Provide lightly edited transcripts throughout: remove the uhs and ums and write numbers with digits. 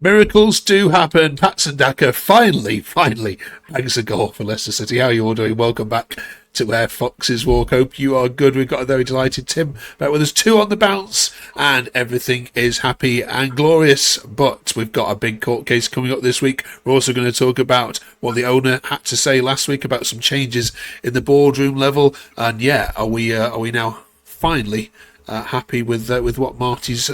Miracles do happen. Patson Daka finally bangs a goal for Leicester City. How are you all doing? Welcome back to Where Foxes Walk. Hope you are good. We've got a very delighted Tim back with us, 2 on the bounce, and everything is happy and glorious. But we've got a big court case coming up this week. We're also going to talk about what the owner had to say last week about some changes in the boardroom level. And yeah, are we now finally happy with what Marty's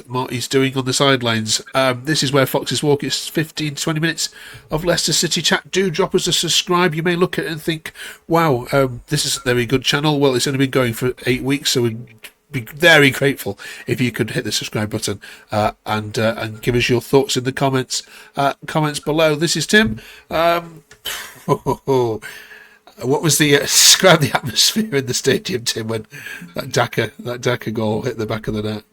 doing on the sidelines? This is Where Foxes Walk. It's 15 to 20 minutes of Leicester City chat. Do drop us a subscribe. You may look at it and think, wow, this is a very good channel. Well, it's only been going for 8 weeks, so we'd be very grateful if you could hit the subscribe button and give us your thoughts in the comments below. This is Tim. What was the describe the atmosphere in the stadium, Tim, when that Daka goal hit the back of the net?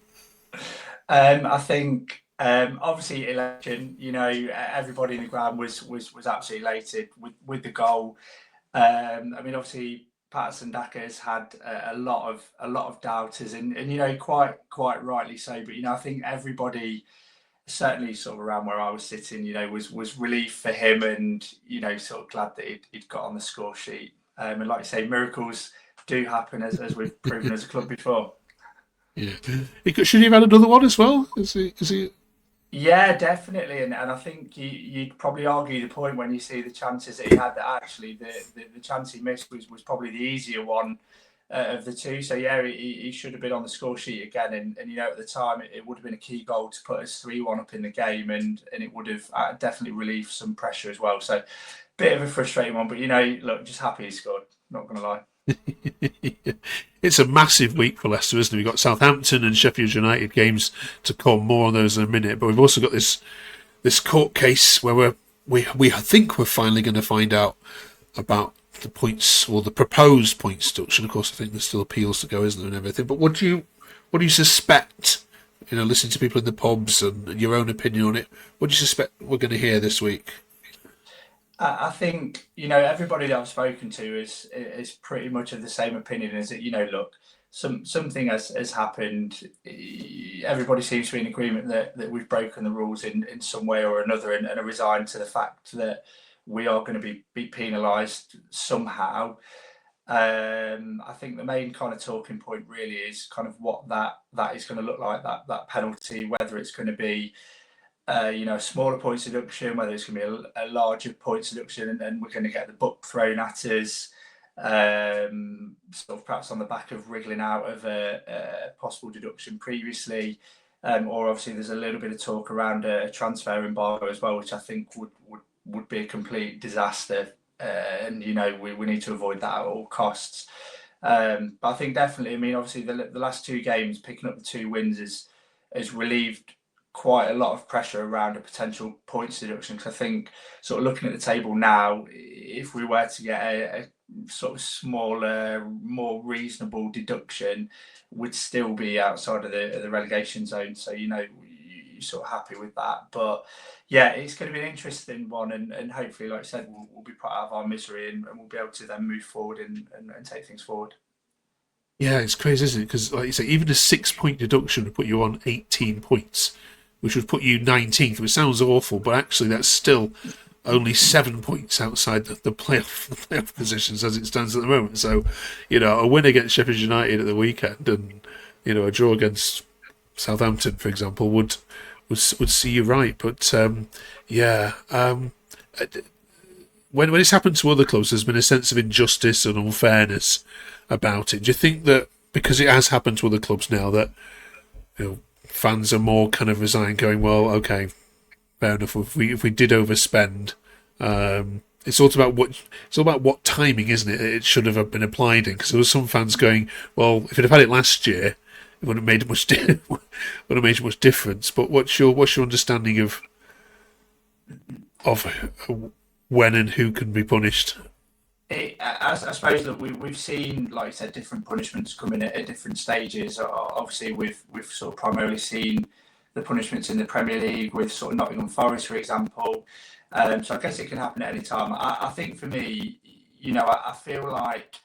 I think obviously election. Everybody in the ground was absolutely elated with the goal. I mean, obviously Patson Daka has had a lot of doubters, and quite rightly so. But I think everybody, certainly sort of around where I was sitting, was relief for him, and sort of glad that he'd got on the score sheet. And like you say, miracles do happen, as we've proven as a club before. Yeah, should he have had another one as well? Is he? Yeah, definitely, and I think you'd probably argue the point when you see the chances that he had, that actually the chance he missed was probably the easier one of the two. So yeah, he should have been on the score sheet again, and at the time it would have been a key goal to put us 3-1 up in the game, and it would have definitely relieved some pressure as well. So bit of a frustrating one, but look, just happy he scored, not gonna lie. It's a massive week for Leicester, isn't it? We've got Southampton and Sheffield United games to come, more on those in a minute, but we've also got this court case where we think we're finally going to find out about the points, or the proposed points deduction. Of course, I think there's still appeals to go, isn't there, and everything. But what do you suspect? Listening to people in the pubs and your own opinion on it. What do you suspect we're going to hear this week? I think everybody that I've spoken to is pretty much of the same opinion. Is that look, something has happened. Everybody seems to be in agreement that we've broken the rules in some way or another, and are resigned to the fact that we are going to be penalised somehow. I think the main kind of talking point really is kind of what that is going to look like, that penalty, whether it's going to be a smaller points deduction, whether it's going to be a larger points deduction, and then we're going to get the book thrown at us, sort of perhaps on the back of wriggling out of a possible deduction previously. Or obviously there's a little bit of talk around a transfer embargo as well, which I think would be a complete disaster, and we need to avoid that at all costs. But I think definitely, I mean, obviously the last 2 games, picking up the 2 wins has relieved quite a lot of pressure around a potential points deduction. Because I think, sort of looking at the table now, if we were to get a sort of smaller, more reasonable deduction, would still be outside of the relegation zone. So you're sort of happy with that. But yeah, it's going to be an interesting one, and hopefully, like I said, we'll be put out of our misery, and we'll be able to then move forward and take things forward. Yeah, it's crazy, isn't it? Because, like you say, even a 6-point deduction would put you on 18 points, which would put you 19th, which sounds awful, but actually that's still only 7 points outside the playoff positions as it stands at the moment. So, a win against Sheffield United at the weekend, and a draw against Southampton, for example, would see you right. But when it's happened to other clubs, there's been a sense of injustice and unfairness about it. Do you think that because it has happened to other clubs now, that fans are more kind of resigned, going, well, okay, fair enough. If we did overspend, it's all about what timing, isn't it? It should have been applied in, because there was some fans going, well, if it had had it last year, it wouldn't have made much difference. But what's your understanding of when and who can be punished? I suppose that we've seen, like I said, different punishments come in at different stages. Obviously, we've sort of primarily seen the punishments in the Premier League with sort of Nottingham Forest, for example. So I guess it can happen at any time. I think for me, I feel like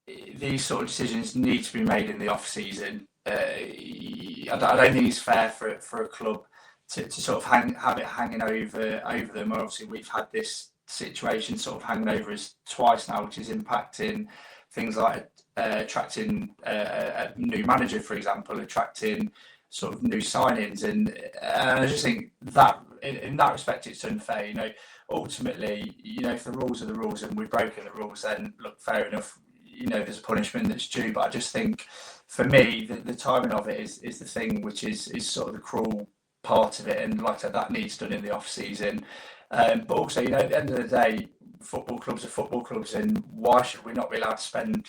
these sort of decisions need to be made in the off season. I don't think it's fair for a club to sort of have it hanging over them. Obviously, we've had this situation sort of hanging over us twice now, which is impacting things like attracting a new manager, for example, attracting sort of new signings, and I just think that in that respect it's unfair. Ultimately, if the rules are the rules and we've broken the rules, then look, fair enough. There's a punishment that's due, but I just think for me the timing of it is the thing which is sort of the cruel part of it, and like I said, that needs done in the off season. But also, at the end of the day, football clubs are football clubs, and why should we not be allowed to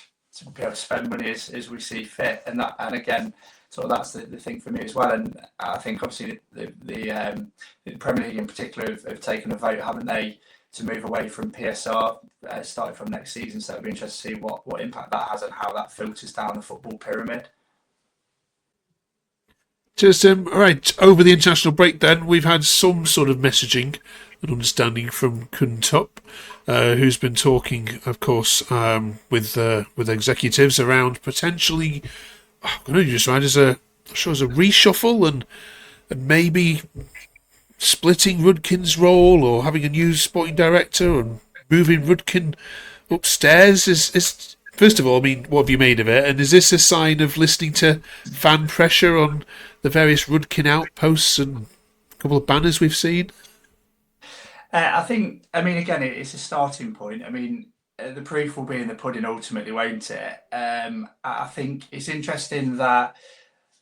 be able to spend money as we see fit? And again, so that's the thing for me as well. And I think obviously the Premier League in particular have taken a vote, haven't they, to move away from PSR starting from next season. So it'll be interesting to see what impact that has and how that filters down the football pyramid. Cheers, Tim. All right, over the international break then, we've had some sort of messaging and understanding from Kuntop, who's been talking, of course, with executives around potentially, I'm going to just write as a reshuffle and maybe splitting Rudkin's role or having a new sporting director and moving Rudkin upstairs. Is first of all, I mean, what have you made of it? And is this a sign of listening to fan pressure on the various Rudkin outposts and a couple of banners we've seen? I mean, again, it's a starting point. I mean, the proof will be in the pudding ultimately, won't it? I think it's interesting that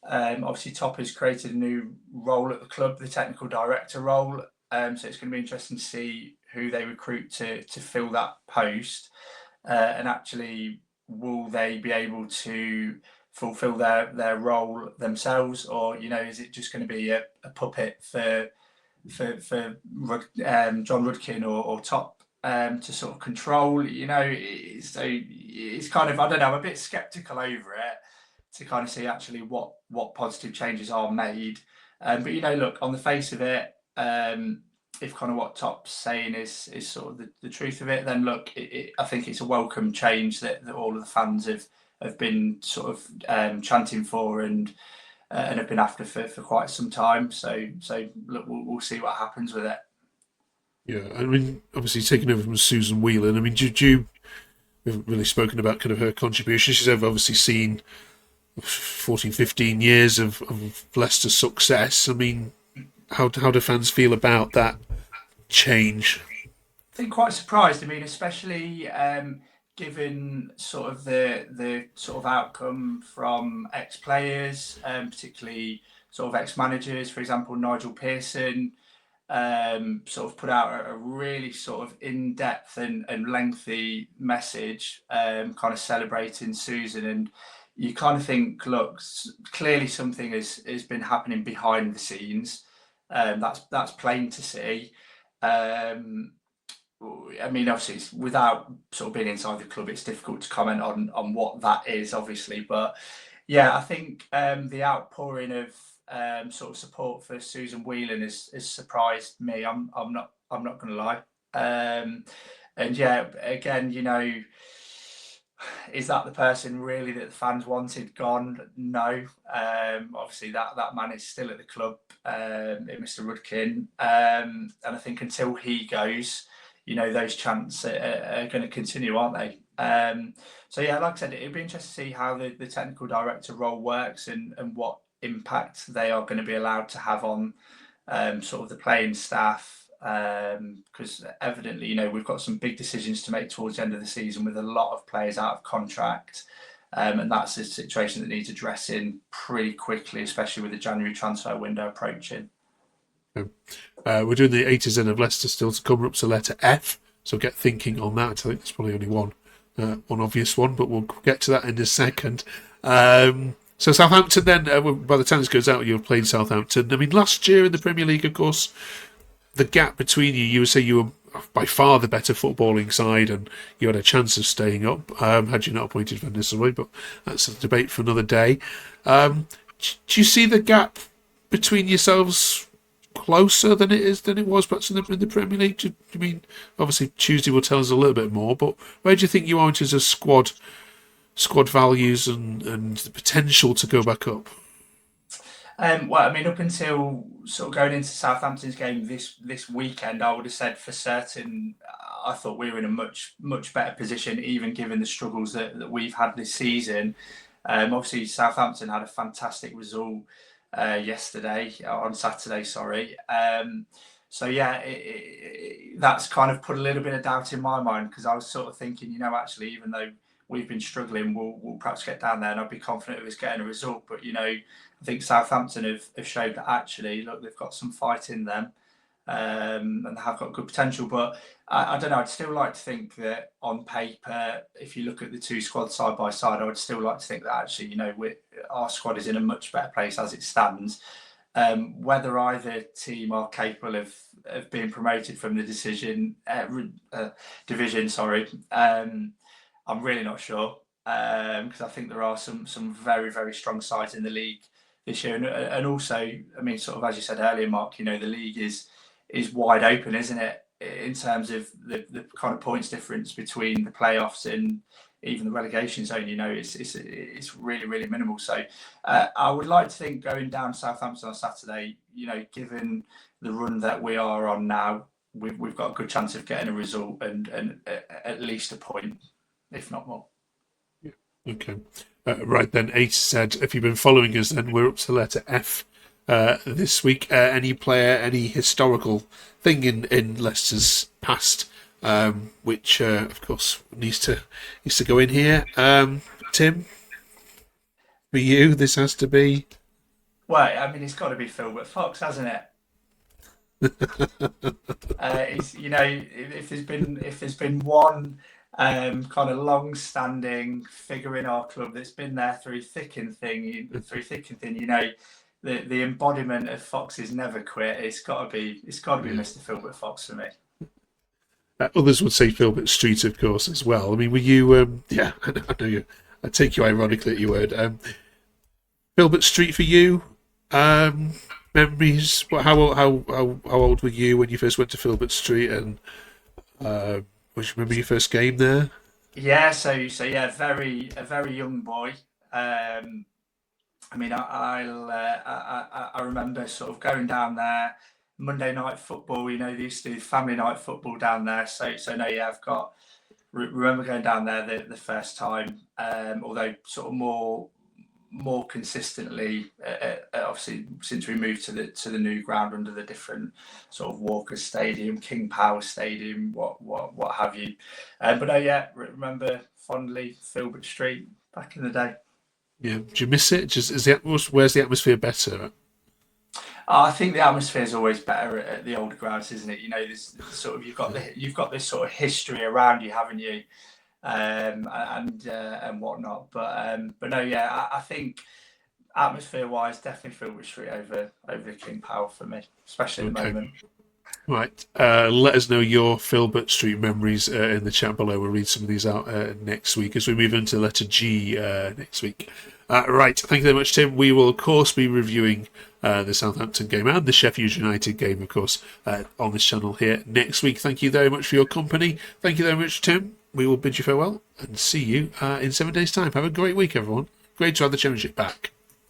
obviously Top has created a new role at the club, the technical director role. So it's going to be interesting to see who they recruit to fill that post. And actually, will they be able to fulfill their role themselves, or is it just going to be a puppet for John Rudkin or Top to sort of control? So it's kind of, I don't know, I'm a bit sceptical over it to kind of see actually what positive changes are made. But look, on the face of it, if kind of what Top's saying is sort of the truth of it, then look, I think it's a welcome change that all of the fans have been sort of chanting for and have been after for quite some time. So look, we'll see what happens with it. Yeah, I mean, obviously taking over from Susan Whelan. I mean, we haven't really spoken about kind of her contribution. She's obviously seen 14, 15 years of Leicester success. I mean, how do fans feel about that change? I think quite surprised. I mean, especially given sort of the sort of outcome from ex-players, particularly sort of ex-managers. For example, Nigel Pearson sort of put out a really sort of in-depth and lengthy message, kind of celebrating Susan. And you kind of think, look, clearly something has been happening behind the scenes. That's plain to see. I mean, obviously, it's, without sort of being inside the club, it's difficult to comment on what that is, obviously. But yeah, I think the outpouring of sort of support for Susan Whelan has surprised me. I'm not going to lie. And yeah, again, is that the person really that the fans wanted gone? No. Obviously, that man is still at the club, Mr. Rudkin. And I think until he goes, those chants are going to continue, aren't they? So yeah, like I said, it'd be interesting to see how the technical director role works and what impact they are going to be allowed to have on sort of the playing staff. Because evidently, we've got some big decisions to make towards the end of the season with a lot of players out of contract. And that's a situation that needs addressing pretty quickly, especially with the January transfer window approaching. We're doing the A to Z of Leicester still to come up to letter F, so get thinking on that. I think there's probably only one obvious one, but we'll get to that in a second. So Southampton then, by the time this goes out, you've played Southampton. I mean, last year in the Premier League, of course, the gap between you would say you were by far the better footballing side and you had a chance of staying up, had you not appointed Van Nistelrooy, but that's a debate for another day. Do you see the gap between yourselves closer than it was perhaps in the Premier League? Do you mean, obviously Tuesday will tell us a little bit more, but where do you think you are in terms of squad values and the potential to go back up? Well, I mean, up until sort of going into Southampton's game this weekend, I would have said for certain I thought we were in a much better position, even given the struggles that we've had this season. Obviously, Southampton had a fantastic result yesterday on Saturday. Sorry. So yeah, that's kind of put a little bit of doubt in my mind, because I was sort of thinking, actually, even though we've been struggling, we'll perhaps get down there and I'd be confident of us getting a result. But I think Southampton have showed that actually, look, they've got some fight in them, and they have got good potential. But I don't know. I'd still like to think that on paper, if you look at the two squads side by side, I would still like to think that actually, our squad is in a much better place as it stands. Whether either team are capable of being promoted from the division, sorry, I'm really not sure, because I think there are some very, very strong sides in the league this year, and also, I mean, sort of as you said earlier, Mark, the league is wide open, isn't it? In terms of the kind of points difference between the playoffs and even the relegation zone, it's really, really minimal. So I would like to think going down Southampton on Saturday, given the run that we are on now, we've got a good chance of getting a result and at least a point, if not more. Okay. Right then, Ace said, if you've been following us, then we're up to letter F this week. Any player, any historical thing in Leicester's past, which of course needs to go in here. Tim, for you, this has to be. Well, I mean, it's got to be Filbert Fox, hasn't it? If there's been one kind of long-standing figure in our club that's been there through thick and thin, the embodiment of Fox's never quit. It's got to be Mr. Filbert Fox for me. Others would say Filbert Street, of course, as well. I mean, were you? Yeah, I know you. I take you ironically at your word. Filbert Street for you. Memories. How old were you when you first went to Filbert Street, and do you remember your first game there? Yeah, so yeah, a very young boy. I mean, I remember sort of going down there Monday night football. They used to do family night football down there. So no, yeah, I've got remember going down there the first time. Although sort of more consistently, obviously since we moved to the new ground under the different sort of Walker Stadium, King Power Stadium, what have you. But no, yeah, remember fondly Filbert Street back in the day. Yeah. Do you miss it? Just is the where's the atmosphere better? I think the atmosphere is always better at the older grounds, isn't it? This sort of you've got this sort of history around you, haven't you? And whatnot. But no, yeah, I think atmosphere-wise, definitely Filbert Street over the King Power for me, especially at the moment. Right. Let us know your Filbert Street memories in the chat below. We'll read some of these out next week as we move into letter G next week. Right. Thank you very much, Tim. We will, of course, be reviewing the Southampton game and the Sheffield United game, of course, on this channel here next week. Thank you very much for your company. Thank you very much, Tim. We will bid you farewell and see you in 7 days' time. Have a great week, everyone. Great to have the Championship back.